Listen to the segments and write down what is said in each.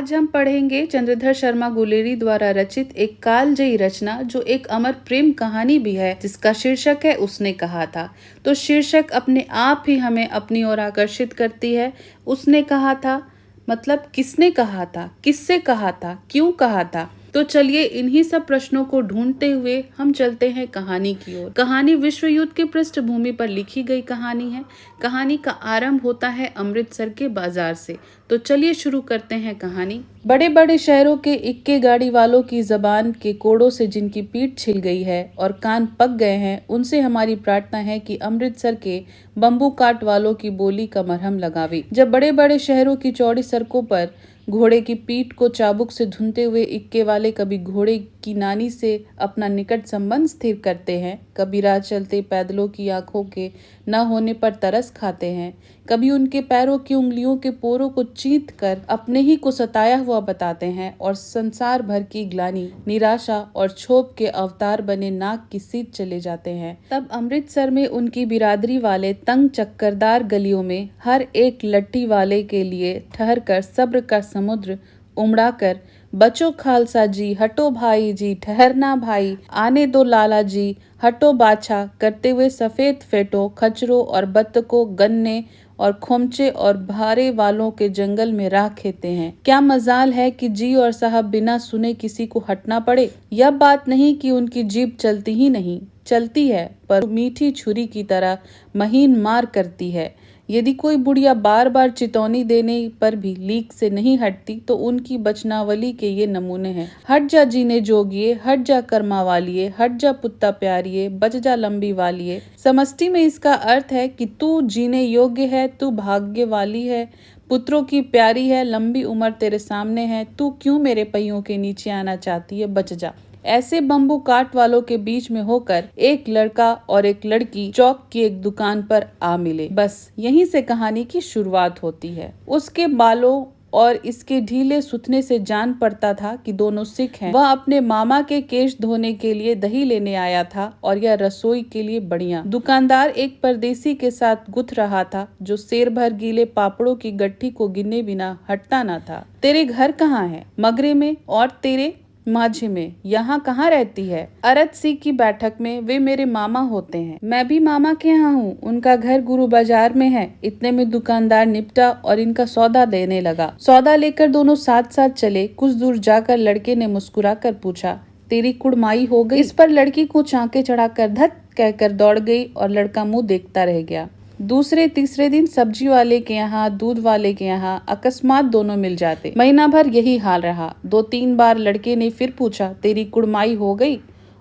आज हम पढ़ेंगे चंद्रधर शर्मा गुलेरी द्वारा रचित एक कालजयी रचना जो एक अमर प्रेम कहानी भी है, जिसका शीर्षक है उसने कहा था। तो शीर्षक अपने आप ही हमें अपनी ओर आकर्षित करती है। उसने कहा था मतलब किसने कहा था, किससे कहा था, क्यों कहा था। तो चलिए इन्हीं सब प्रश्नों को ढूंढते हुए हम चलते हैं कहानी की ओर। कहानी विश्व युद्ध की पृष्ठभूमि पर लिखी गई कहानी है। कहानी का आरंभ होता है अमृतसर के बाजार से। तो चलिए शुरू करते हैं कहानी। बड़े बड़े शहरों के इक्के गाड़ी वालों की जबान के कोड़ों से जिनकी पीठ छिल गई है और कान पक गए हैं, उनसे हमारी प्रार्थना है कि अमृतसर के बम्बू काट वालों की बोली का मरहम लगावे। जब बड़े बड़े शहरों की चौड़ी सड़कों पर घोड़े की पीठ को चाबुक से धुनते हुए इक्के वाले कभी घोड़े की नानी से अपना निकट संबंध स्थिर करते हैं, कभी राह चलते पैदलों की आंखों के न होने पर तरस खाते हैं, कभी उनके पैरों की उंगलियों के पोरों को चींथ कर अपने ही को सताया हुआ बताते हैं और संसार भर की ग्लानि, निराशा और क्षोभ के अवतार बने नाक की सीध चले जाते हैं। तब अमृतसर में उनकी बिरादरी वाले तंग चक्करदार गलियों में हर एक लट्ठी वाले के लिए ठहर कर सब्र का समुद्र उमड़ा कर बचो खालसा जी, हटो भाई जी, ठहरना भाई, आने दो लाला जी, हटो बाछा करते हुए सफेद फेटो, खचरों और बत्तकों, गन्ने और खोमचे और भारे वालों के जंगल में राह खेते हैं। क्या मजाल है कि जी और साहब बिना सुने किसी को हटना पड़े। यह बात नहीं कि उनकी जीभ चलती ही नहीं, चलती है, पर मीठी छुरी की तरह महीन मार करती है। यदि कोई बुढ़िया बार बार चितौनी देने पर भी लीक से नहीं हटती तो उनकी बचनावली के ये नमूने हैं। हट जा जीने जोगिए, हट जा कर्मा वालिए, हट जा पुत्ता प्यारिए, बच जा लंबी वालिए। समष्टि में इसका अर्थ है कि तू जीने योग्य है, तू भाग्य वाली है, पुत्रों की प्यारी है, लंबी उम्र तेरे सामने है, तू क्यों मेरे पहियों के नीचे आना चाहती है, बच जा। ऐसे बम्बू काट वालों के बीच में होकर एक लड़का और एक लड़की चौक की एक दुकान पर आ मिले। बस यहीं से कहानी की शुरुआत होती है। उसके बालों और इसके ढीले सुथने से जान पड़ता था कि दोनों सिख हैं। वह अपने मामा के केश धोने के लिए दही लेने आया था और यह रसोई के लिए बढ़िया। दुकानदार एक परदेसी के साथ गुथ रहा था जो शेर भर गीले पापड़ों की गट्ठी को गिने बिना हटता न था। तेरे घर कहाँ है? मगरे में। और तेरे? माझे में। यहाँ कहाँ रहती है? अरत सिंह की बैठक में, वे मेरे मामा होते हैं। मैं भी मामा के यहाँ हूँ, उनका घर गुरु बाजार में है। इतने में दुकानदार निपटा और इनका सौदा लेने लगा। सौदा लेकर दोनों साथ साथ चले। कुछ दूर जाकर लड़के ने मुस्कुरा कर पूछा, तेरी कुड़माई हो गई? इस पर लड़की को चांके चढ़ाकर धत कहकर दौड़ गई और लड़का मुंह देखता रह गया। दूसरे तीसरे दिन सब्जी वाले के यहाँ, दूध वाले के यहाँ अकस्मात दोनों मिल जाते। महीना भर यही हाल रहा। 2-3 बार लड़के ने फिर पूछा, तेरी कुड़माई हो गई?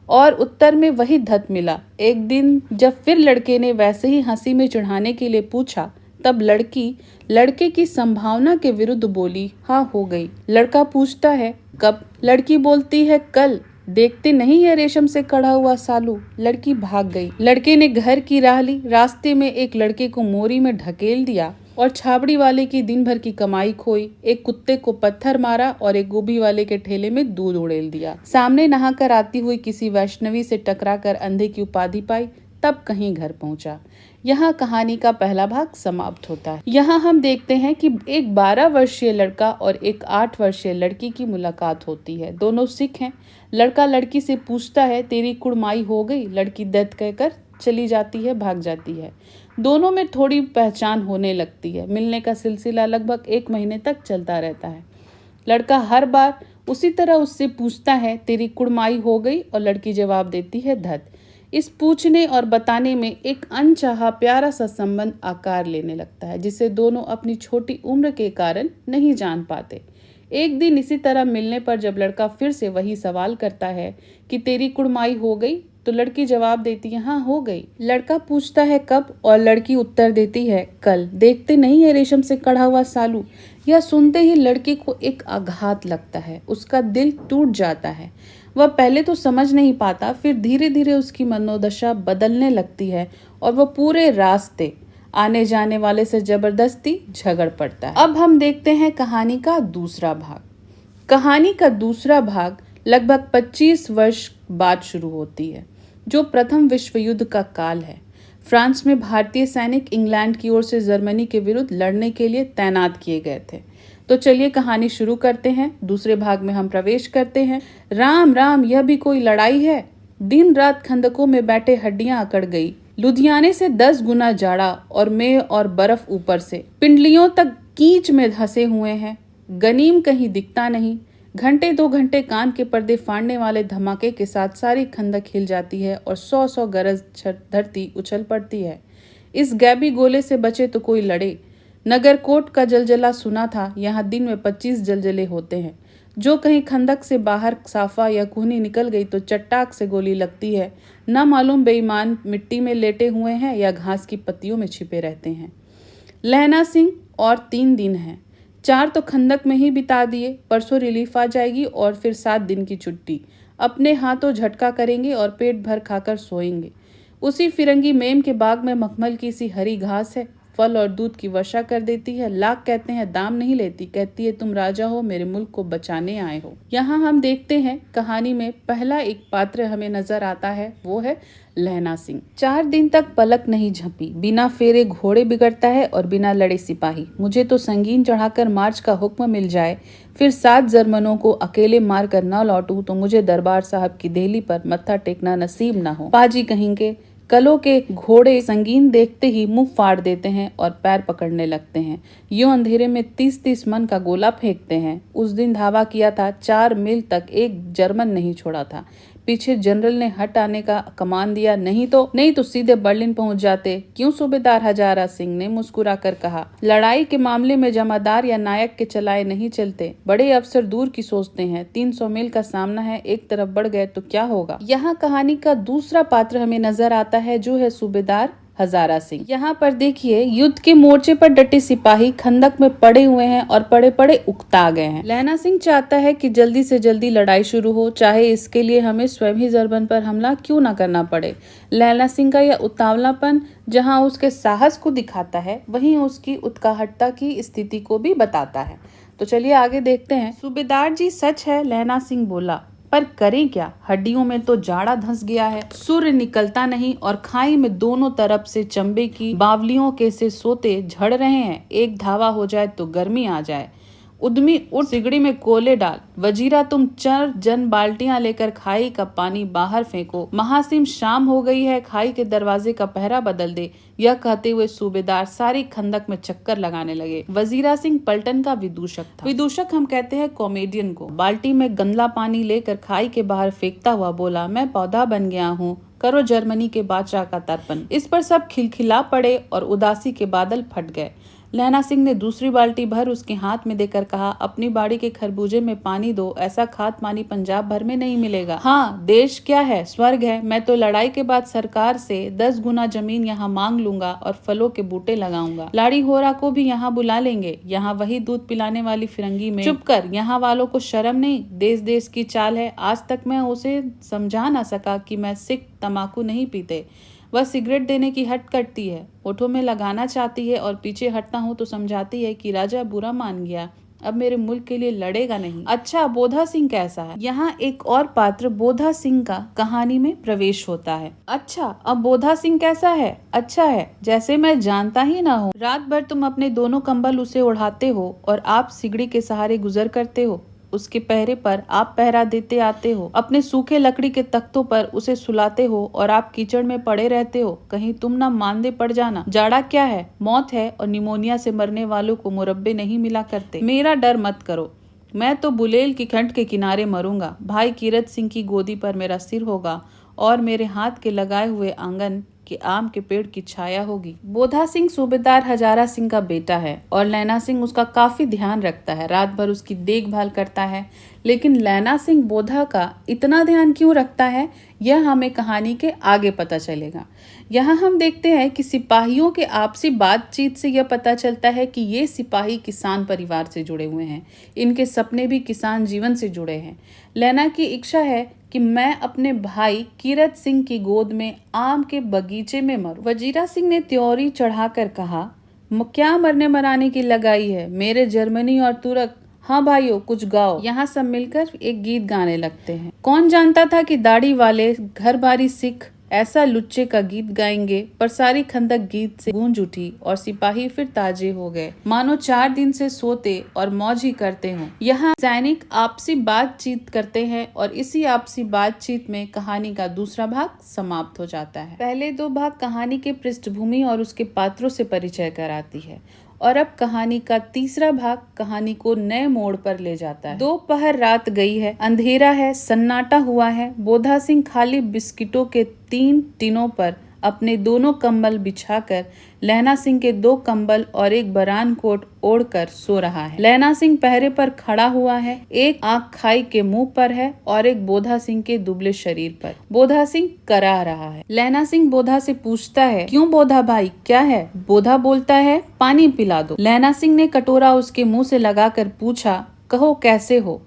और उत्तर में वही धत मिला। एक दिन जब फिर लड़के ने वैसे ही हंसी में चिढ़ाने के लिए पूछा, तब लड़की लड़के की संभावना के विरुद्ध बोली, हाँ हो गई। लड़का पूछता है, कब? लड़की बोलती है, कल। देखते नहीं है रेशम से कढ़ा हुआ सालू। लड़की भाग गई। लड़के ने घर की राह ली। रास्ते में एक लड़के को मोरी में ढकेल दिया और छाबड़ी वाले की दिन भर की कमाई खोई। एक कुत्ते को पत्थर मारा और एक गोभी वाले के ठेले में दूध उड़ेल दिया। सामने नहाकर आती हुई किसी वैष्णवी से टकराकर अंधे की उपाधि पाई, तब कहीं घर पहुंचा। यहाँ कहानी का पहला भाग समाप्त होता है। यहाँ हम देखते हैं कि एक 12 वर्षीय लड़का और एक 8 वर्षीय लड़की की मुलाकात होती है। दोनों सिख हैं। लड़का लड़की से पूछता है, तेरी कुड़माई हो गई? लड़की दत्त कहकर चली जाती है, भाग जाती है। दोनों में थोड़ी पहचान होने लगती है। मिलने का सिलसिला लगभग 1 महीने तक चलता रहता है। लड़का हर बार उसी तरह उससे पूछता है, तेरी कुड़माई हो गई? और लड़की जवाब देती है, धत। इस पूछने और बताने में एक अनचाहा प्यारा सा संबंध आकार लेने लगता है, जिसे दोनों अपनी छोटी उम्र के कारण नहीं जान पाते। एक दिन इसी तरह मिलने पर जब लड़का फिर से वही सवाल करता है कि तेरी कुड़माई हो गई, तो लड़की जवाब देती है, हाँ हो गई। लड़का पूछता है, कब? और लड़की उत्तर देती है, कल। देखते नहीं है रेशम से कढ़ा हुआ सालू। यह सुनते ही लड़के को एक आघात लगता है। उसका दिल टूट जाता है। वह पहले तो समझ नहीं पाता, फिर धीरे धीरे उसकी मनोदशा बदलने लगती है और वह पूरे रास्ते आने जाने वाले से जबरदस्ती झगड़ पड़ता है। अब हम देखते हैं कहानी का दूसरा भाग। कहानी का दूसरा भाग लगभग 25 वर्ष बाद शुरू होती है, जो प्रथम विश्व युद्ध का काल है। फ्रांस में भारतीय सैनिक इंग्लैंड की ओर से जर्मनी के विरुद्ध लड़ने के लिए तैनात किए गए थे। तो चलिए कहानी शुरू करते हैं। दूसरे भाग में हम प्रवेश करते हैं। राम राम, यह भी कोई लड़ाई है। दिन रात खंदकों में बैठे हड्डियां अकड़ गई। लुधियाने से 10 गुना जाड़ा और मेह और बर्फ ऊपर से पिंडलियों तक कीच में धंसे हुए हैं। गनीम कहीं दिखता नहीं। घंटे 2 घंटे कान के पर्दे फाड़ने वाले धमाके के साथ सारी खंदक हिल जाती है और 100-100 गरज धरती उछल पड़ती है। इस गैबी गोले से बचे तो कोई लड़े। नगरकोट का जलजला सुना था। यहाँ दिन में 25 जलजले होते हैं। जो कहीं खंदक से बाहर साफा या कुहनी निकल गई तो चट्टाक से गोली लगती है। न मालूम बेईमान मिट्टी में लेटे हुए हैं या घास की पत्तियों में छिपे रहते हैं। लहना सिंह और 3 दिन हैं। 4 तो खंदक में ही बिता दिए। परसों रिलीफ आ जाएगी और फिर 7 दिन की छुट्टी। अपने हाथों झटका करेंगे और पेट भर खाकर सोएंगे। उसी फिरंगी मेम के बाग में मखमल की सी हरी घास है। फल और दूध की वर्षा कर देती है। लाख कहते हैं दाम नहीं लेती। कहती है तुम राजा हो, मेरे मुल्क को बचाने आए हो। यहाँ हम देखते हैं कहानी में पहला एक पात्र हमें नजर आता है, वो है लहना सिंह। 4 दिन तक पलक नहीं झपी। बिना फेरे घोड़े बिगड़ता है और बिना लड़े सिपाही। मुझे तो संगीन चढ़ाकर मार्च का हुक्म मिल जाए, फिर 7 जर्मनों को अकेले मार कर न लौटूं तो मुझे दरबार साहब की देहली पर मत्था टेकना नसीब न हो। पाजी कहेंगे। कलों के घोड़े संगीन देखते ही मुंह फाड़ देते हैं और पैर पकड़ने लगते हैं। यूं अंधेरे में 30-30 मन का गोला फेंकते हैं। उस दिन धावा किया था। 4 मील तक एक जर्मन नहीं छोड़ा था। पीछे जनरल ने हट आने का कमान दिया, नहीं तो सीधे बर्लिन पहुंच जाते। क्यों सूबेदार हजारा सिंह ने मुस्कुराकर कहा। लड़ाई के मामले में जमादार या नायक के चलाए नहीं चलते। बड़े अफसर दूर की सोचते हैं। 300 मील का सामना है, एक तरफ बढ़ गए तो क्या होगा। यहाँ कहानी का दूसरा पात्र हमें नजर आता है, जो है सूबेदार हजारा सिंह। यहाँ पर देखिए, युद्ध के मोर्चे पर डटे सिपाही खंदक में पड़े हुए हैं और पड़े पड़े उकता गए हैं। लहना सिंह चाहता है कि जल्दी से जल्दी लड़ाई शुरू हो, चाहे इसके लिए हमें स्वयं ही जर्मन पर हमला क्यों न करना पड़े। लहना सिंह का यह उतावलापन जहाँ उसके साहस को दिखाता है, वहीं उसकी उत्कंठा की स्थिति को भी बताता है। तो चलिए आगे देखते हैं। सूबेदार जी, सच है, लहना सिंह बोला, पर करें क्या। हड्डियों में तो जाड़ा धंस गया है। सूर्य निकलता नहीं और खाई में दोनों तरफ से चंबे की बावलियों के से सोते झड़ रहे हैं। एक धावा हो जाए तो गर्मी आ जाए। उद्यमी उठ, सिगड़ी में कोले डाल। वजीरा, तुम 4 जन बाल्टियां लेकर खाई का पानी बाहर फेंको। महासिम, शाम हो गई है, खाई के दरवाजे का पहरा बदल दे। यह कहते हुए सूबेदार सारी खंदक में चक्कर लगाने लगे। वजीरा सिंह पलटन का विदूषक था। विदूषक हम कहते हैं कॉमेडियन को। बाल्टी में गंदला पानी लेकर खाई के बाहर फेंकता हुआ बोला, मैं पौधा बन गया हूँ, करो जर्मनी के बादशाह का तर्पण। इस पर सब खिलखिला पड़े और उदासी के बादल फट गए। लहना सिंह ने दूसरी बाल्टी भर उसके हाथ में देकर कहा, अपनी बाड़ी के खरबूजे में पानी दो। ऐसा खाद पानी पंजाब भर में नहीं मिलेगा। हाँ, देश क्या है, स्वर्ग है। मैं तो लड़ाई के बाद सरकार से 10 गुना जमीन यहाँ मांग लूंगा और फलों के बूटे लगाऊंगा। लाड़ी होरा को भी यहाँ बुला लेंगे। यहाँ वही दूध पिलाने वाली फिरंगी में। चुप कर, यहाँ वालों को शर्म नहीं। देश देश की चाल है। आज तक मैं उसे समझा ना सका कि मैं सिख तंबाकू नहीं पीते। वह सिगरेट देने की हट करती है, होठों में लगाना चाहती है और पीछे हटता हूँ तो समझाती है कि राजा बुरा मान गया, अब मेरे मुल्क के लिए लड़ेगा नहीं। अच्छा, बोधा सिंह कैसा है। यहाँ एक और पात्र बोधा सिंह का कहानी में प्रवेश होता है। अच्छा, अब बोधा सिंह कैसा है। अच्छा है, जैसे मैं जानता ही ना हूँ। रात भर तुम अपने दोनों कंबल उसे ओढ़ाते हो और आप सिगड़ी के सहारे गुजर करते हो। उसके पहरे पर आप पहरा देते आते हो। अपने सूखे लकड़ी के तख्तों पर उसे सुलाते हो और आप कीचड़ में पड़े रहते हो। कहीं तुम ना मांदे पड़ जाना। जाड़ा क्या है, मौत है, और निमोनिया से मरने वालों को मुरब्बे नहीं मिला करते। मेरा डर मत करो, मैं तो बुलेल की खंड के किनारे मरूंगा। भाई कीरत सिंह की गोदी पर मेरा सिर होगा और मेरे हाथ के लगाए हुए आंगन के आम के पेड़ की छाया होगी। बोधा सिंह सूबेदार हजारा सिंह का बेटा है और लैना सिंह उसका काफी ध्यान रखता है, रात भर उसकी देखभाल करता है। लेकिन लैना सिंह बोधा का इतना ध्यान क्यों रखता है, यह हमें कहानी के आगे पता चलेगा। यहाँ हम देखते हैं कि सिपाहियों के आपसी बातचीत से यह पता चलता है कि ये सिपाही किसान परिवार से जुड़े हुए हैं। इनके सपने भी किसान जीवन से जुड़े हैं। लैना की इच्छा है कि मैं अपने भाई कीरत सिंह की गोद में आम के बगीचे में मरूं। वजीरा सिंह ने त्योरी चढ़ाकर कहा, क्या मरने मराने की लगाई है, मेरे जर्मनी और तुर्क। हाँ भाइयों, कुछ गाओ। यहाँ सब मिलकर एक गीत गाने लगते हैं। कौन जानता था कि दाढ़ी वाले घर बारी सिख ऐसा लुच्चे का गीत गाएंगे, पर सारी खंदक गीत से गूंज उठी और सिपाही फिर ताजे हो गए, मानो 4 दिन से सोते और मौज ही करते हों। यहाँ सैनिक आपसी बातचीत करते हैं और इसी आपसी बातचीत में कहानी का दूसरा भाग समाप्त हो जाता है। पहले 2 भाग कहानी के पृष्ठभूमि और उसके पात्रों से परिचय कराती है और अब कहानी का तीसरा भाग कहानी को नए मोड़ पर ले जाता है। दोपहर रात गई है, अंधेरा है, सन्नाटा हुआ है। बोधा सिंह खाली बिस्किटों के 3 टिनों पर अपने दोनों कंबल बिछाकर लहना सिंह के 2 कंबल और एक बरान कोट ओढ़कर सो रहा है। लहना सिंह पहरे पर खड़ा हुआ है, एक आंख खाई के मुंह पर है और एक बोधा सिंह के दुबले शरीर पर। बोधा सिंह करा रहा है। लहना सिंह बोधा से पूछता है, क्यों बोधा भाई, क्या है? बोधा बोलता है, पानी पिला दो। लहना सिंह ने कटोरा उसके मुंह से लगाकर पूछा, कहो कैसे हो?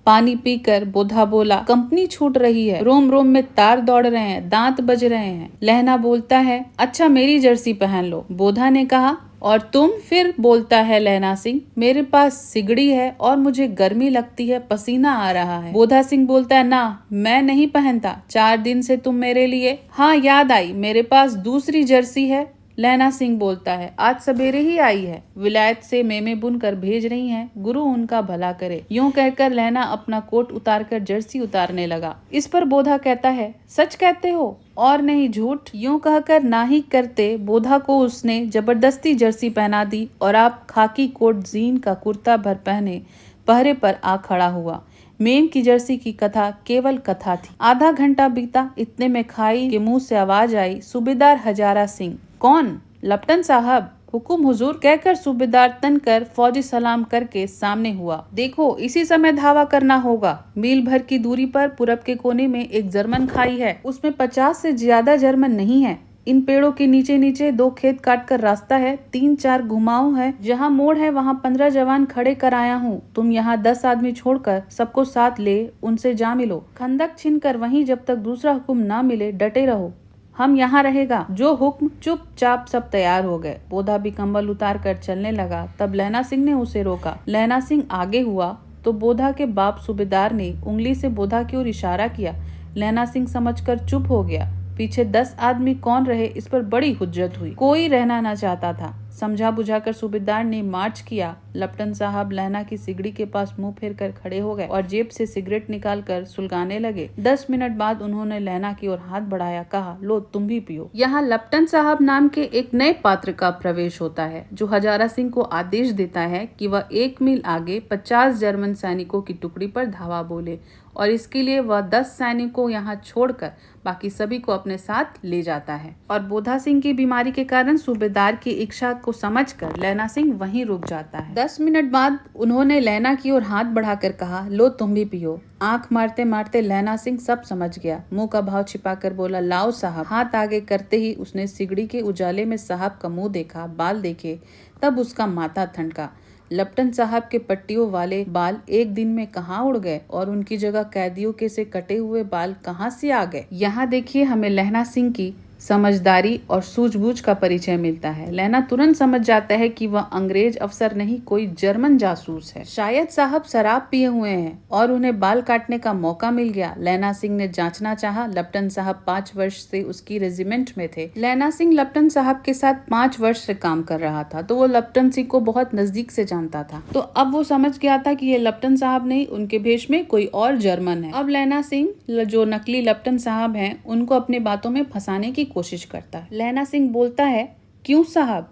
पानी पीकर बोधा बोला, कंपनी छूट रही है, रोम रोम में तार दौड़ रहे हैं, दांत बज रहे हैं। लहना बोलता है, अच्छा मेरी जर्सी पहन लो। बोधा ने कहा, और तुम? फिर बोलता है लहना सिंह, मेरे पास सिगड़ी है और मुझे गर्मी लगती है, पसीना आ रहा है। बोधा सिंह बोलता है, ना मैं नहीं पहनता, 4 दिन से तुम मेरे लिए। हाँ याद आई, मेरे पास दूसरी जर्सी है। लहना सिंह बोलता है, आज सवेरे ही आई है, विलायत से मेमे बुन कर भेज रही हैं, गुरु उनका भला करे। यूं कहकर लहना अपना कोट उतारकर जर्सी उतारने लगा। इस पर बोधा कहता है, सच कहते हो? और नहीं झूठ? यूं कहकर ना ही करते बोधा को उसने जबरदस्ती जर्सी पहना दी और आप खाकी कोट जीन का कुर्ता भर पहने पहरे पर आ खड़ा हुआ। मेम की जर्सी की कथा केवल कथा थी। आधा घंटा बीता, इतने में खाई के मुंह से आवाज आई, सूबेदार हजारा सिंह। कौन? लप्टन साहब। हुकुम हुजूर, कहकर सूबेदार तनकर फौजी सलाम करके सामने हुआ। देखो इसी समय धावा करना होगा। मील भर की दूरी पर पूरब के कोने में एक जर्मन खाई है, उसमें 50 से ज्यादा जर्मन नहीं है। इन पेड़ों के नीचे नीचे 2 खेत काटकर रास्ता है, 3-4 घुमाव है, जहाँ मोड़ है वहाँ 15 जवान खड़े कर आया हूँ। तुम यहाँ 10 आदमी छोड़कर सबको साथ ले उनसे जा मिलो। खंदक छीनकर वहीं जब तक दूसरा हुक्म ना मिले डटे रहो, हम यहाँ रहेगा। जो हुक्म। चुपचाप सब तैयार हो गए। बोधा भी कंबल उतार कर चलने लगा। तब लहना सिंह ने उसे रोका। लहना सिंह आगे हुआ तो बोधा के बाप सूबेदार ने उंगली से बोधा की ओर इशारा किया। लहना सिंह समझकर चुप हो गया। पीछे 10 आदमी कौन रहे इस पर बड़ी हुज्जत हुई। कोई रहना न चाहता था। समझा बुझाकर सूबेदार ने मार्च किया। लप्टन साहब लहना की सिगड़ी के पास मुंह फेर कर खड़े हो गए और जेब से सिगरेट निकालकर सुलगाने लगे। 10 मिनट बाद उन्होंने लहना की ओर हाथ बढ़ाया, कहा, लो तुम भी पियो। यहाँ लप्टन साहब नाम के एक नए पात्र का प्रवेश होता है, जो हजारा सिंह को आदेश देता है कि वह 1 मील आगे 50 जर्मन सैनिकों की टुकड़ी पर धावा बोले और इसके लिए वह 10 सैनिकों यहाँ छोड़कर बाकी सभी को अपने साथ ले जाता है। और बोधा सिंह की बीमारी के कारण सूबेदार की इच्छा को समझकर लहना सिंह वहीं रुक जाता है। 10 मिनट बाद उन्होंने लहना की ओर हाथ बढ़ाकर कहा, लो तुम भी पियो। आंख मारते मारते लहना सिंह सब समझ गया। मुंह का भाव छिपाकर बोला, लाओ साहब। हाथ आगे करते ही उसने सिगड़ी के उजाले में साहब का मुंह देखा, बाल देखे, तब उसका माथा ठनका। लप्टन साहब के पट्टियों वाले बाल एक दिन में कहाँ उड़ गए और उनकी जगह कैदियों के से कटे हुए बाल कहाँ से आ गए। यहाँ देखिए हमें लहना सिंह की समझदारी और सूझबूझ का परिचय मिलता है। लहना तुरंत समझ जाता है कि वह अंग्रेज अफसर नहीं, कोई जर्मन जासूस है। शायद साहब शराब पिए हुए हैं और उन्हें बाल काटने का मौका मिल गया। लहना सिंह ने जांचना चाहा। लप्टन साहब 5 वर्ष से उसकी रेजिमेंट में थे। लहना सिंह लप्टन साहब के साथ 5 वर्ष से काम कर रहा था, तो वो लप्टन सिंह को बहुत नजदीक से जानता था। तो अब वो समझ गया था कि ये लप्टन साहब नहीं, उनके भेष में कोई और जर्मन है। अब लहना सिंह जो नकली लप्टन साहब हैं, उनको अपनी बातों में फंसाने की कोशिश करता है। लहना सिंह बोलता है, क्यों साहब,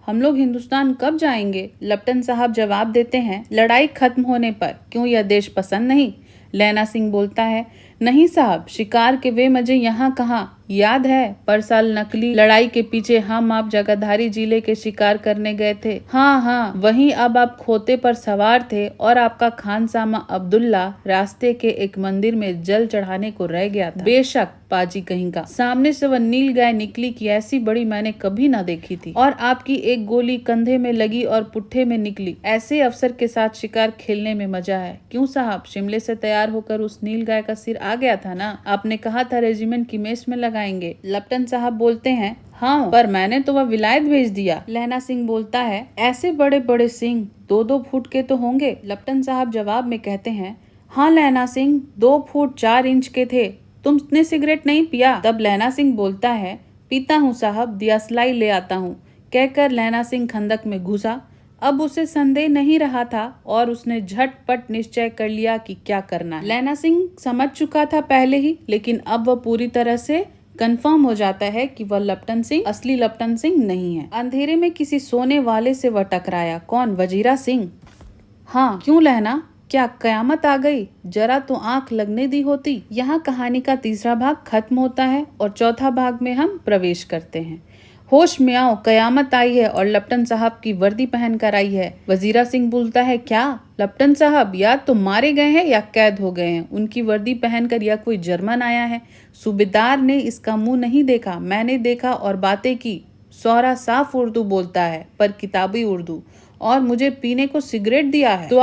हम लोग हिंदुस्तान कब जाएंगे? लप्टन साहब जवाब देते हैं, लड़ाई खत्म होने पर। क्यों, यह देश पसंद नहीं? लहना सिंह बोलता है, नहीं साहब, शिकार के वे मजे यहाँ कहाँ। याद है पर साल नकली लड़ाई के पीछे हम आप जगाधारी जिले के शिकार करने गए थे। हाँ, वहीं अब आप खोते पर सवार थे और आपका खानसामा अब्दुल्ला रास्ते के एक मंदिर में जल चढ़ाने को रह गया था। बेशक पाजी कहीं का, सामने से वह नील गाय निकली कि ऐसी बड़ी मैंने कभी ना देखी थी, और आपकी एक गोली कंधे में लगी और पुट्ठे में निकली। ऐसे अफसर के साथ शिकार खेलने में मजा है। क्यों साहब, शिमले से तैयार होकर उस नील गाय का सिर आ गया था ना, आपने कहा था रेजिमेंट की मेस में लगाएंगे। लप्टन साहब बोलते हैं, हाँ, पर मैंने तो वह विलायत भेज दिया। लहना सिंह बोलता है, ऐसे बड़े बड़े सिंह 2-2 फुट के तो होंगे। लप्टन साहब जवाब में कहते हैं, हाँ लहना सिंह 2 फुट 4 इंच के थे, तुमने सिगरेट नहीं पिया? तब लैना सिंह बोलता है, पीता हूँ साहब, दियासलाई ले आता हूँ, कहकर लैना सिंह खंदक में घुसा। अब उसे संदेह नहीं रहा था और उसने झटपट निश्चय कर लिया कि क्या करना है। लैना सिंह समझ चुका था पहले ही, लेकिन अब वह पूरी तरह से कंफर्म हो जाता है कि वह लपटन सिंह असली लपटन सिंह नहीं है। अंधेरे में किसी सोने वाले से वह टकराया। कौन? वजीरा सिंह। हाँ, क्यों लहना? क्या कयामत आ गई? जरा तो आंख लगने दी होती। यहाँ कहानी का तीसरा भाग खत्म होता है और चौथा भाग में हम प्रवेश करते हैं। होश में आओ, कयामत आई है और लपटन साहब की वर्दी पहन कर आई है। वजीरा सिंह बोलता है, क्या लपटन साहब या तो मारे गए हैं या कैद हो गए हैं। उनकी वर्दी पहनकर या कोई जर्मन आया है। सूबेदार ने इसका मुंह नहीं देखा, मैंने देखा और बातें की। सौरा साफ उर्दू बोलता है, पर किताबी उर्दू, और मुझे पीने को सिगरेट दिया है। तो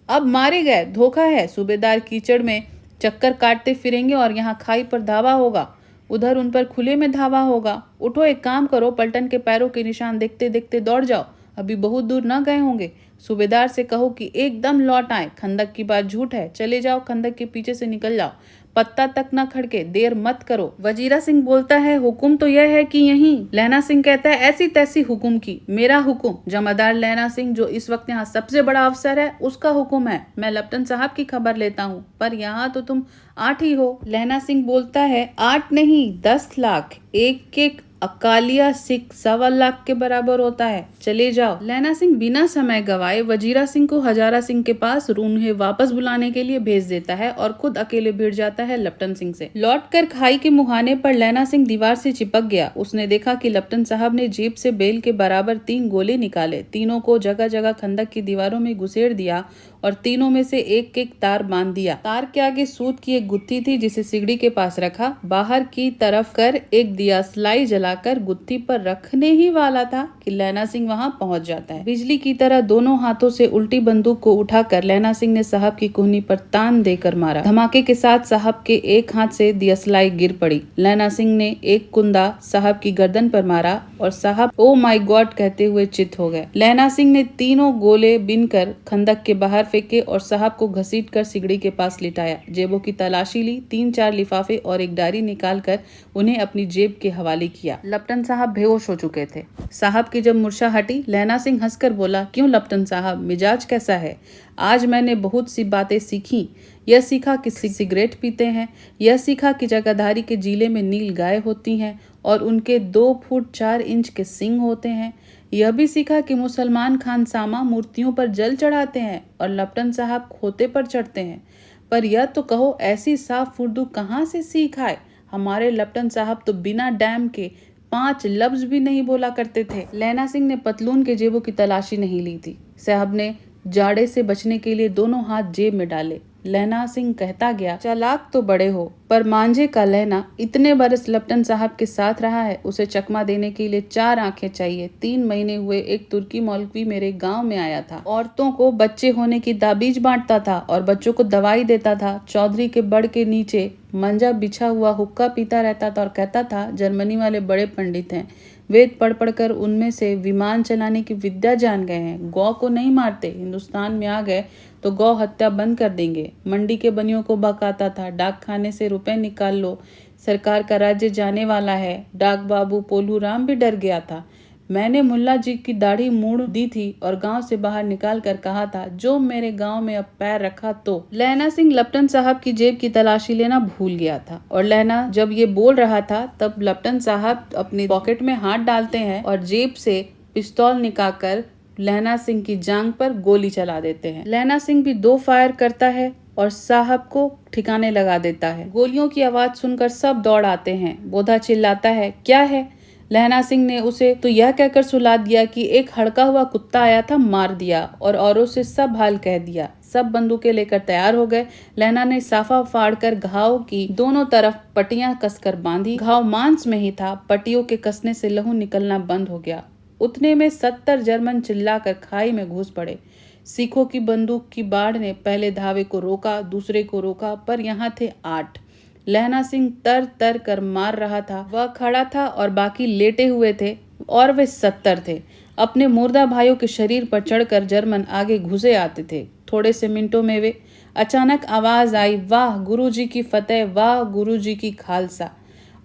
अब मारे गए, धोखा है। सूबेदार कीचड़ में चक्कर काटते फिरेंगे और यहाँ खाई पर धावा होगा, उधर उन पर खुले में धावा होगा। उठो, एक काम करो, पलटन के पैरों के निशान देखते देखते दौड़ जाओ, अभी बहुत दूर न गए होंगे। सूबेदार से कहो कि एकदम लौट आए। खंदक की बात झूठ है, चले जाओ, खंदक के पीछे से निकल जाओ, पत्ता तक न खड़के, देर मत करो। वजीरा सिंह बोलता है, हुक्म तो यह है कि यहीं। लैना सिंह कहता है, ऐसी तैसी हुक्म की, मेरा हुक्म, जमादार लैना सिंह जो इस वक्त यहाँ सबसे बड़ा अफसर है, उसका हुक्म है। मैं लपटन साहब की खबर लेता हूँ, पर यहाँ तो तुम 8 ही हो। लैना सिंह बोलता है, 8 नहीं 10 लाख, एक एक अकालिया सिख 1.25 लाख के बराबर होता है, चले जाओ। लैना सिंह बिना समय गवाए वजीरा सिंह को हजारा सिंह के पास उन्हें वापस बुलाने के लिए भेज देता है और खुद अकेले भिड़ जाता है लपटन सिंह से। लौटकर खाई के मुहाने पर लैना सिंह दीवार से चिपक गया। उसने देखा कि लपटन साहब ने जेब से बेल के बराबर 3 गोले निकाले, तीनों को जगह जगह खंदक की दीवारों में घुसेड़ दिया और तीनों में से एक एक तार बांध दिया। तार के आगे सूत की एक गुत्थी थी जिसे सिगड़ी के पास रखा, बाहर की तरफ कर एक दियासलाई जलाकर गुत्थी पर रखने ही वाला था कि लैना सिंह वहां पहुंच जाता है। बिजली की तरह दोनों हाथों से उल्टी बंदूक को उठाकर लैना सिंह ने साहब की कोहनी पर तान देकर मारा। धमाके के साथ साहब के एक हाथ से दियासलाई गिर पड़ी। लैना सिंह ने एक कुंदा साहब की गर्दन पर मारा और साहब ओ माय गॉड कहते हुए चित हो गए। लैना सिंह ने तीनों गोले बिनकर खंदक के बाहर फेंके और साहब को घसीटकर सिगड़ी के पास लिटाया। जेबों की तलाशी ली, 3-4 लिफाफे और एक डायरी निकालकर उन्हें अपनी जेब के हवाले किया। लपटन साहब बेहोश हो चुके थे। साहब की जब मूर्छा हटी, लैना सिंह हंसकर बोला, क्यों लपटन साहब, मिजाज कैसा है? आज मैंने बहुत सी बातें सीखी। यह सीखा कि सिगरेट पीते हैं, यह सीखा कि जगाधारी के जिले में नील गाय होती हैं और उनके 2 फुट 4 इंच के सींग होते हैं। यह भी सीखा कि मुसलमान खानसामा मूर्तियों पर जल चढ़ाते हैं और लपटन साहब खोते पर चढ़ते हैं। पर यह तो कहो, ऐसी साफ उर्दू कहाँ से सीख आए? हमारे लपटन साहब तो बिना डैम के 5 लफ्ज भी नहीं बोला करते थे। लैना सिंह ने पतलून के जेबों की तलाशी नहीं ली थी। साहब ने जाड़े से बचने के लिए दोनों हाथ जेब में डाले। लैना सिंह कहता गया, चालाक तो बड़े हो, पर मांझे का लहना इतने बरस लपटन साहब के साथ रहा है, उसे चकमा देने के लिए 4 आंखें चाहिए। 3 महीने हुए एक तुर्की मौलवी मेरे गांव में आया था, औरतों को बच्चे होने की दाबीज बांटता था और बच्चों को दवाई देता था। चौधरी के बड़ के नीचे मंजा बिछा हुआ हुक्का पीता रहता था और कहता था, जर्मनी वाले बड़े पंडित हैं, वेद पढ़ पढ़कर उनमें से विमान चलाने की विद्या जान गए हैं। गौ को नहीं मारते, हिंदुस्तान में आ गए तो गौ हत्या बंद कर देंगे। मंडी के बनियों को बकाता था, डाक खाने से रुपए निकाल लो, सरकार का राज्य जाने वाला है। डाक बाबू पोलू राम भी डर गया था। मैंने मुल्ला जी की दाढ़ी मूड़ दी थी और गांव से बाहर निकाल कर कहा था, जो मेरे गांव में अब पैर रखा तो। लैना सिंह लपटन साहब की जेब की तलाशी लेना भूल गया था और लैना जब ये बोल रहा था तब लपटन साहब अपनी पॉकेट में हाथ डालते हैं और जेब से पिस्तौल निकालकर लैना सिंह की जांघ पर गोली चला देते हैं। लैना सिंह भी 2 फायर करता है और साहब को ठिकाने लगा देता है। गोलियों की आवाज सुनकर सब दौड़ आते हैं। बोधा चिल्लाता है, क्या है? लैना सिंह ने उसे तो यह कहकर सुला दिया कि एक हड़का हुआ कुत्ता आया था, मार दिया, और औरों से सब हाल कह दिया। सब बंदूकें लेकर तैयार हो गए। लैना ने साफा फाड़कर घाव की दोनों तरफ पट्टियां कसकर बांधी। घाव मांस में ही था, पट्टियों के कसने से लहू निकलना बंद हो गया। उतने में 70 जर्मन चिल्लाकर खाई में घुस पड़े। सिखों की बंदूक की बाढ़ ने पहले धावे को रोका, दूसरे को रोका, पर यहाँ थे 8। लैना सिंह तर तर कर मार रहा था। वह खड़ा था और बाकी लेटे हुए थे और वे 70 थे। अपने मुर्दा भाइयों के शरीर पर चढ़कर जर्मन आगे घुसे आते थे। थोड़े से मिनटों में वे अचानक आवाज आई, वाह गुरुजी की फतेह, वाह गुरुजी की खालसा।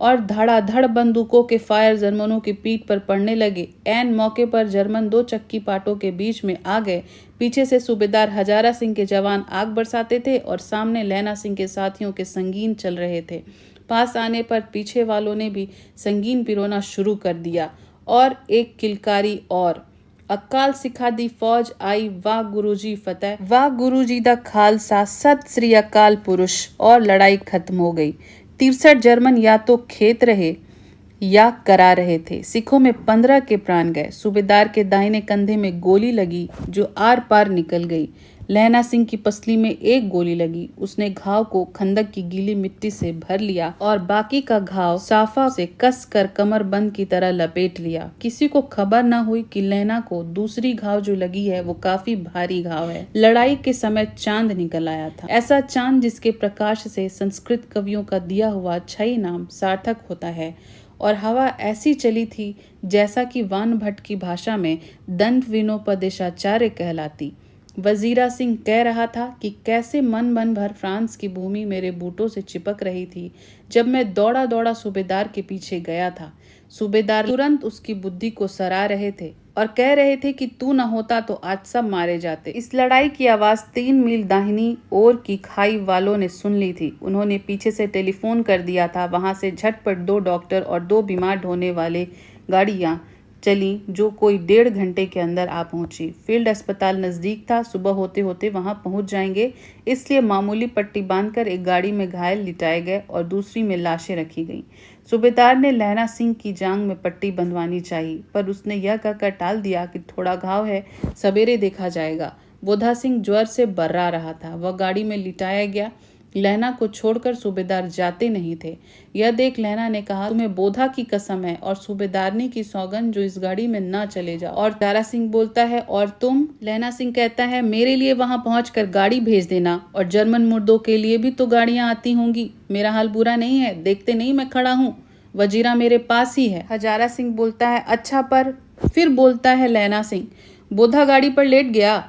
और धड़ाधड़ बंदूकों के फायर जर्मनों की पीठ पर पड़ने लगे। ऐन मौके पर जर्मन 2 चक्की पाटों के बीच में आ गए। पीछे से सूबेदार हजारा सिंह के जवान आग बरसाते थे और सामने लैना सिंह के साथियों के संगीन चल रहे थे। पास आने पर पीछे वालों ने भी संगीन पिरोना शुरू कर दिया और एक किलकारी और, अकाल सिखा दी फौज आई, वाह गुरुजी फतेह, वाह गुरुजी दा खालसा, सत श्री अकाल पुरुष। और लड़ाई खत्म हो गई। 63 जर्मन या तो खेत रहे या करा रहे थे। सिखों में 15 के प्राण गए। सूबेदार के दाहिने कंधे में गोली लगी जो आर पार निकल गई। लैना सिंह की पसली में एक गोली लगी। उसने घाव को खंदक की गीली मिट्टी से भर लिया और बाकी का घाव साफा से कस कर कमर बंद की तरह लपेट लिया। किसी को खबर न हुई कि लैना को दूसरी घाव जो लगी है वो काफी भारी घाव है। लड़ाई के समय चांद निकल आया था, ऐसा चांद जिसके प्रकाश से संस्कृत कवियों का दिया हुआ छई नाम सार्थक होता है। और हवा ऐसी चली थी जैसा कि वान भट्ट की भाषा में दंड विनोपदेशाचार्य कहलाती। वजीरा सिंह कह रहा था कि कैसे मन भर फ्रांस की भूमि मेरे बूटों से चिपक रही थी जब मैं दौड़ा दौड़ा सूबेदार के पीछे गया था। सूबेदार तुरंत उसकी बुद्धि को सराह रहे थे और कह रहे थे कि तू न होता तो आज सब मारे जाते। इस लड़ाई की आवाज 3 मील दाहिनी ओर की खाई वालों ने सुन ली थी। उन्होंने पीछे से टेलीफोन कर दिया था। वहां से झटपट 2 डॉक्टर और 2 बीमार ढोने वाले गाड़ियां चली जो कोई 1.5 घंटे के अंदर आ पहुंची। फील्ड अस्पताल नजदीक था। सुबह होते होते वहां पहुंच जाएंगे, इसलिए मामूली पट्टी बांधकर एक गाड़ी में घायल लिटाए गए और दूसरी में लाशें रखी गईं। सूबेदार ने लैना सिंह की जांघ में पट्टी बंधवानी चाहिए, पर उसने यह कहकर टाल दिया कि थोड़ा घाव है, सवेरे देखा जाएगा। बोधा सिंह ज्वर से बर्रा रहा था। वह गाड़ी में लिटाया गया। लैना को छोड़कर सूबेदार जाते नहीं थे। यह देख लैना ने कहा, तुम्हें बोधा की कसम है और सूबेदारनी की सौगंध जो इस गाड़ी में न चले जाओ। और तारा सिंह बोलता है, और तुम? लैना सिंह कहता है, मेरे लिए वहां पहुंचकर गाड़ी भेज देना, और जर्मन मुर्दों के लिए भी तो गाड़ियां आती होंगी। मेरा हाल बुरा नहीं है, देखते नहीं मैं खड़ा हूँ, वजीरा मेरे पास ही है। हजारा सिंह बोलता है, अच्छा पर? फिर बोलता है लैना सिंह, बोधा गाड़ी पर लेट गया,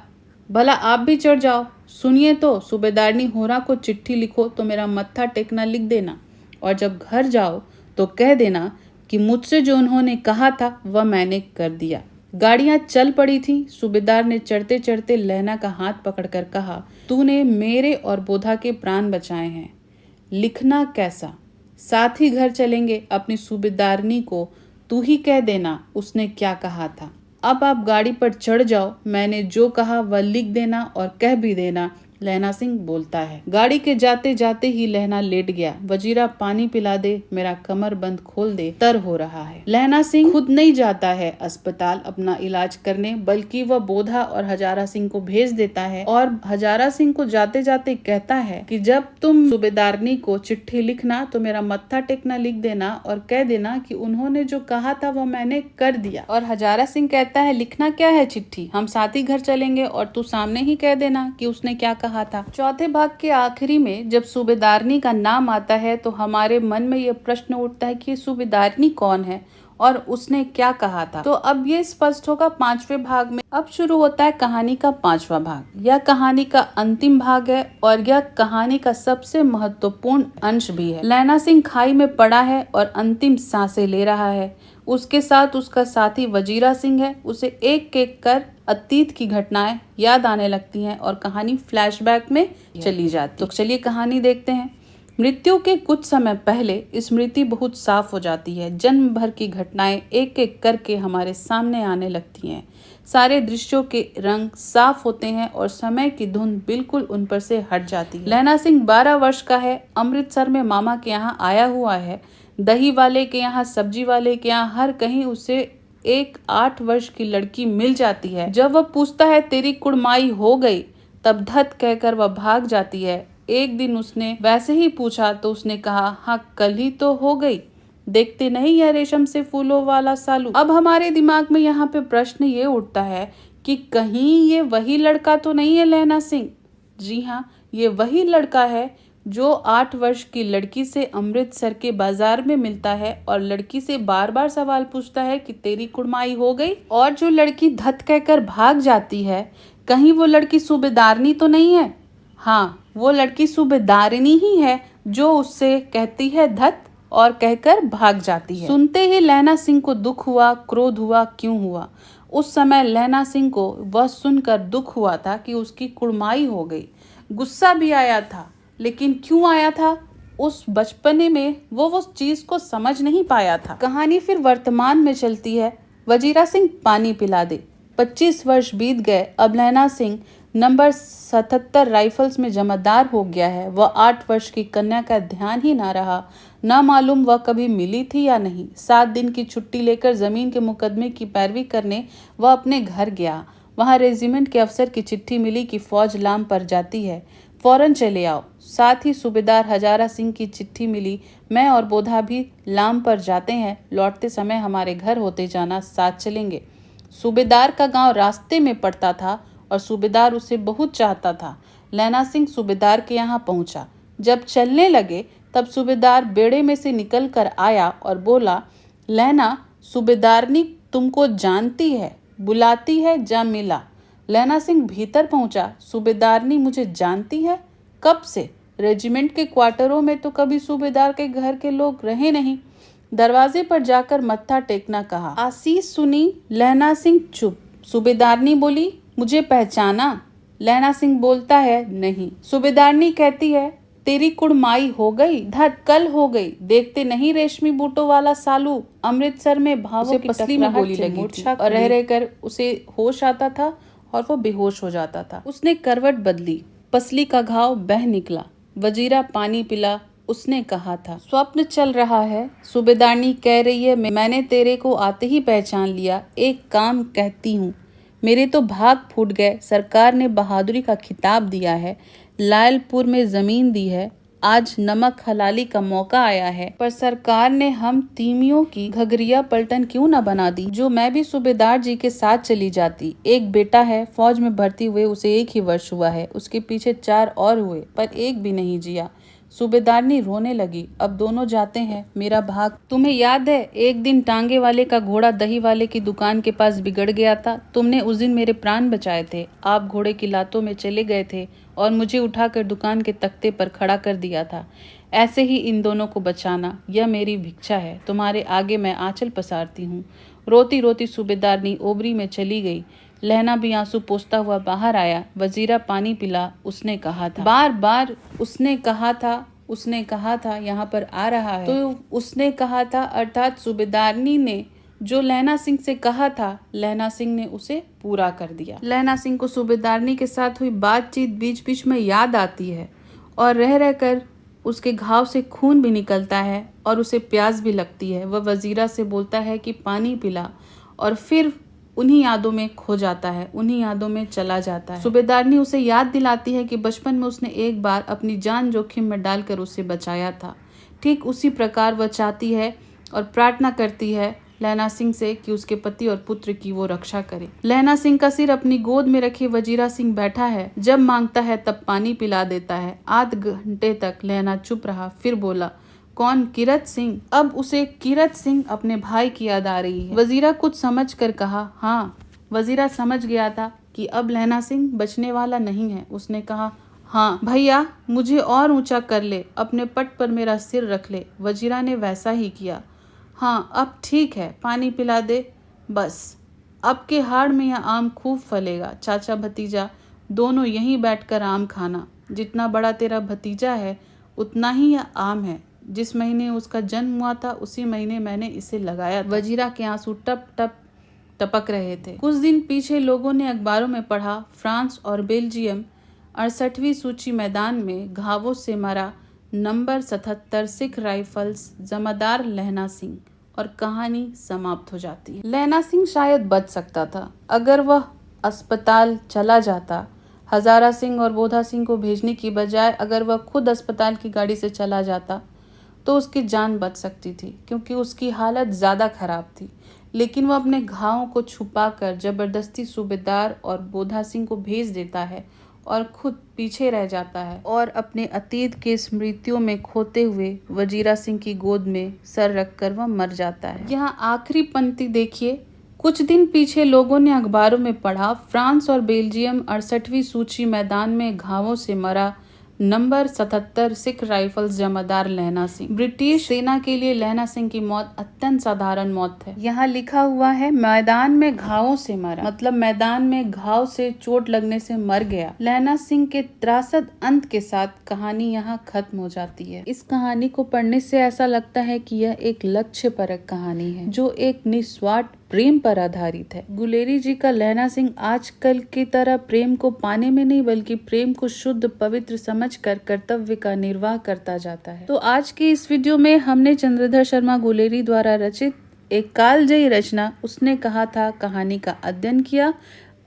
भला आप भी चढ़ जाओ। सुनिए तो, सूबेदारनी होरा को चिट्ठी लिखो तो मेरा मत्था टेकना लिख देना, और जब घर जाओ तो कह देना कि मुझसे जो उन्होंने कहा था वह मैंने कर दिया। गाड़ियां चल पड़ी थी। सूबेदार ने चढ़ते चढ़ते लैना का हाथ पकड़कर कहा, तूने मेरे और बोधा के प्राण बचाए हैं, लिखना कैसा? साथ ही घर चलेंगे। अपनी सूबेदारनी को तू ही कह देना उसने क्या कहा था। अब आप गाड़ी पर चढ़ जाओ, मैंने जो कहा वह लिख देना और कह भी देना, लैना सिंह बोलता है। गाड़ी के जाते जाते ही लैना लेट गया। वजीरा पानी पिला दे, मेरा कमर बंद खोल दे, तर हो रहा है। लैना सिंह खुद नहीं जाता है अस्पताल अपना इलाज करने, बल्कि वह बोधा और हजारा सिंह को भेज देता है और हजारा सिंह को जाते जाते कहता है कि जब तुम सूबेदारनी को चिट्ठी लिखना तो मेरा मत्था टेकना लिख देना और कह देना कि उन्होंने जो कहा था वह मैंने कर दिया। और हजारा सिंह कहता है, लिखना क्या है चिट्ठी, हम साथ ही घर चलेंगे और तू सामने ही कह देना कि उसने क्या कहा था। चौथे भाग के आखिरी में जब सूबेदारनी का नाम आता है तो हमारे मन में यह प्रश्न उठता है कि सूबेदारनी कौन है और उसने क्या कहा था। तो अब ये स्पष्ट होगा 5वें भाग में। अब शुरू होता है कहानी का 5वां भाग। यह कहानी का अंतिम भाग है और यह कहानी का सबसे महत्वपूर्ण अंश भी है। लैना सिंह खाई में पड़ा है और अंतिम सांसें ले रहा है। उसके साथ उसका साथी वजीरा सिंह है। उसे एक एक कर अतीत की घटनाएं याद आने लगती हैं और कहानी फ्लैशबैक में चली जाती। तो चलिए कहानी देखते हैं। मृत्यु के कुछ समय पहले स्मृति बहुत साफ हो जाती है। जन्म भर की घटनाएं एक एक करके हमारे सामने आने लगती हैं। सारे दृश्यों के रंग साफ होते हैं और समय की धुन बिल्कुल उन पर से हट जाती है। लैना सिंह 12 वर्ष का है। अमृतसर में मामा के यहाँ आया हुआ है। दही वाले के यहाँ, सब्जी वाले के यहाँ, हर कहीं उसे एक 8 वर्ष की लड़की मिल जाती है। जब वह पूछता है तेरी कुड़माई हो गई, तब धत कहकर वह भाग जाती है। एक दिन उसने वैसे ही पूछा तो उसने कहा, हाँ कल ही तो हो गई, देखते नहीं यह रेशम से फूलों वाला सालू। अब हमारे दिमाग में यहाँ पे प्रश्न ये उठता है कि कहीं ये वही लड़का तो नहीं है लैना सिंह? जी हाँ, ये वही लड़का है जो 8 वर्ष की लड़की से अमृतसर के बाजार में मिलता है और लड़की से बार बार सवाल पूछता है कि तेरी कुड़माई हो गई। और जो लड़की धत कहकर भाग जाती है, कहीं वो लड़की सूबेदारनी तो नहीं है? हाँ, वो लड़की सूबेदारिनी ही है जो उससे कहती है धत और कहकर भाग जाती है। सुनते ही लैला सिंह को दुख हुआ, क्रोध हुआ। क्यों हुआ? उस समय लैला सिंह को वह सुनकर दुख हुआ था कि उसकी कुड़माई हो गई। गुस्सा भी आया था, लेकिन क्यों आया था? उस बचपने में वो उस चीज को समझ नहीं पाया था। कहानी फिर वर्तमान में चलती है। वजीरा सिंह पानी पिला दे। 25 वर्ष बीत गए। अब लैला सिंह नंबर 77 राइफल्स में जमादार हो गया है। वह 8 वर्ष की कन्या का ध्यान ही ना रहा। ना मालूम वह कभी मिली थी या नहीं। 7 दिन की छुट्टी लेकर जमीन के मुकदमे की पैरवी करने वह अपने घर गया। वहां रेजिमेंट के अफसर की चिट्ठी मिली कि फौज लाम पर जाती है, फौरन चले आओ। साथ ही सूबेदार हजारा सिंह की चिट्ठी मिली, मैं और बोधा भी लाम पर जाते हैं, लौटते समय हमारे घर होते जाना, साथ चलेंगे। सूबेदार का गांव रास्ते में पड़ता था और सूबेदार उसे बहुत चाहता था। लैला सिंह सूबेदार के यहाँ पहुंचा। जब चलने लगे तब सूबेदार बेड़े में से निकल कर आया और बोला, लैला, सूबेदारनी तुमको जानती है, बुलाती है, जा मिला। लैला सिंह भीतर पहुंचा। सूबेदारनी मुझे जानती है? कब से? रेजिमेंट के क्वार्टरों में तो कभी सूबेदार के घर के लोग रहे नहीं। दरवाजे पर जाकर मत्था टेकना कहा। आशीष सुनी। लैला सिंह चुप। सूबेदारनी बोली, मुझे पहचाना? लैला सिंह बोलता है, नहीं। सूबेदारनी कहती है, तेरी कुड़माई हो गई? धत, कल हो गई। देखते नहीं रेशमी बूटों वाला सालू अमृतसर में भावों की पसली में गोली लगी थी और रह रहकर उसे होश आता था और वो बेहोश हो जाता था। उसने करवट बदली, पसली का घाव बह निकला। वजीरा पानी पिला। उसने कहा था, स्वप्न चल रहा है। सूबेदारनी कह रही है, मैंने तेरे को आते ही पहचान लिया। एक काम कहती हूँ, मेरे तो भाग फूट गए। सरकार ने बहादुरी का खिताब दिया है, लायलपुर में जमीन दी है, आज नमक हलाली का मौका आया है, पर सरकार ने हम तीमियों की घगरिया पलटन क्यों न बना दी, जो मैं भी सूबेदार जी के साथ चली जाती। एक बेटा है, फौज में भर्ती हुए उसे 1 ही वर्ष हुआ है, उसके पीछे 4 और हुए, पर एक भी नहीं जिया। सूबेदारनी रोने लगी। अब दोनों जाते हैं, मेरा भाग। तुम्हें याद है एक दिन टांगे वाले का घोड़ा दही वाले की दुकान के पास बिगड़ गया था? तुमने उस दिन मेरे प्राण बचाए थे। आप घोड़े की लातों में चले गए थे और मुझे उठाकर दुकान के तख्ते पर खड़ा कर दिया था। ऐसे ही इन दोनों को बचाना, यह मेरी भिक्षा है। तुम्हारे आगे मैं आंचल पसारती हूँ। रोती रोती सूबेदारनी ओबरी में चली गई। लहना भी आंसू पोंछता हुआ बाहर आया। वजीरा पानी पिला। उसने कहा था, बार बार उसने कहा था यहाँ पर आ रहा है। तो उसने कहा था अर्थात सूबेदारनी ने जो लैला सिंह से कहा था, लैला सिंह ने उसे पूरा कर दिया। लैला सिंह को सूबेदारनी के साथ हुई बातचीत बीच बीच में याद आती है और रह रहकर उसके घाव से खून भी निकलता है और उसे प्यास भी लगती है। वह वजीरा से बोलता है कि पानी पिला और फिर उन्हीं यादों में खो जाता है, उन्हीं यादों में चला जाता है। सूबेदारनी उसे याद दिलाती है कि बचपन में उसने एक बार अपनी जान जोखिम में डालकर उसे बचाया था। ठीक उसी प्रकार वह चाहती है और प्रार्थना करती है लैला सिंह से कि उसके पति और पुत्र की वो रक्षा करे। लैला सिंह का सिर अपनी गोद में रखे वजीरा सिंह बैठा है। जब मांगता है तब पानी पिला देता है। आध घंटे तक लैला चुप रहा, फिर बोला, कौन? किरत सिंह। अब उसे किरत सिंह अपने भाई की याद आ रही है। वजीरा कुछ समझ कर कहा, हाँ। वजीरा समझ गया था कि अब लैला सिंह बचने वाला नहीं है। उसने कहा, हाँ भैया, मुझे और ऊंचा कर ले, अपने पट पर मेरा सिर रख ले। वजीरा ने वैसा ही किया। हाँ अब ठीक है, पानी पिला दे बस। अब के हाड़ में यह आम खूब फलेगा। चाचा भतीजा दोनों यहीं बैठकर आम खाना। जितना बड़ा तेरा भतीजा है उतना ही यह आम है। जिस महीने उसका जन्म हुआ था उसी महीने मैंने इसे लगाया था। वजीरा के आंसू टप टप टपक रहे थे। कुछ दिन पीछे लोगों ने अखबारों में पढ़ा, फ्रांस और बेल्जियम 68वीं सूची मैदान में घावों से मरा नंबर 77 सिख राइफल्स जमादार लैला सिंह, और कहानी समाप्त हो जाती है। लैला सिंह शायद बच सकता था अगर वह अस्पताल चला जाता। हजारा सिंह और बोधा सिंह को भेजने की बजाय अगर वह खुद अस्पताल की गाड़ी से चला जाता तो उसकी जान बच सकती थी, क्योंकि उसकी हालत ज़्यादा खराब थी। लेकिन वह अपने घावों को छुपाकर जबरदस्ती सूबेदार और बोधा सिंह को भेज देता है और खुद पीछे रह जाता है और अपने अतीत की स्मृतियों में खोते हुए वजीरा सिंह की गोद में सर रखकर वह मर जाता है। यहाँ आखिरी पंक्ति देखिए, कुछ दिन पीछे लोगों ने अखबारों में पढ़ा, फ्रांस और बेल्जियम 68वीं सूची मैदान में घावों से मरा नंबर 77 सिख राइफल्स जमादार लहना सिंह। ब्रिटिश सेना के लिए लहना सिंह की मौत अत्यंत साधारण मौत है। यहाँ लिखा हुआ है मैदान में घावों से मरा, मतलब मैदान में घाव से चोट लगने से मर गया। लहना सिंह के त्रासद अंत के साथ कहानी यहाँ खत्म हो जाती है। इस कहानी को पढ़ने से ऐसा लगता है कि यह एक लक्ष्यपरक कहानी है जो एक निस्वार्थ प्रेम पर आधारित है। गुलेरी जी का लहना सिंह आजकल की तरह प्रेम को पाने में नहीं बल्कि प्रेम को शुद्ध पवित्र समझकर कर्तव्य का निर्वाह करता जाता है। तो आज की इस वीडियो में हमने चंद्रधर शर्मा गुलेरी द्वारा रचित एक कालजयी रचना उसने कहा था कहानी का अध्ययन किया।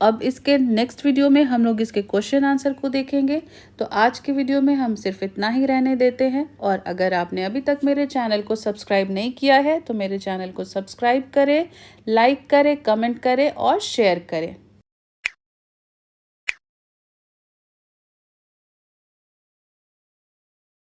अब इसके नेक्स्ट वीडियो में हम लोग इसके क्वेश्चन आंसर को देखेंगे। तो आज के वीडियो में हम सिर्फ इतना ही रहने देते हैं, और अगर आपने अभी तक मेरे चैनल को सब्सक्राइब नहीं किया है तो मेरे चैनल को सब्सक्राइब करें, लाइक करें, कमेंट करें और शेयर करें।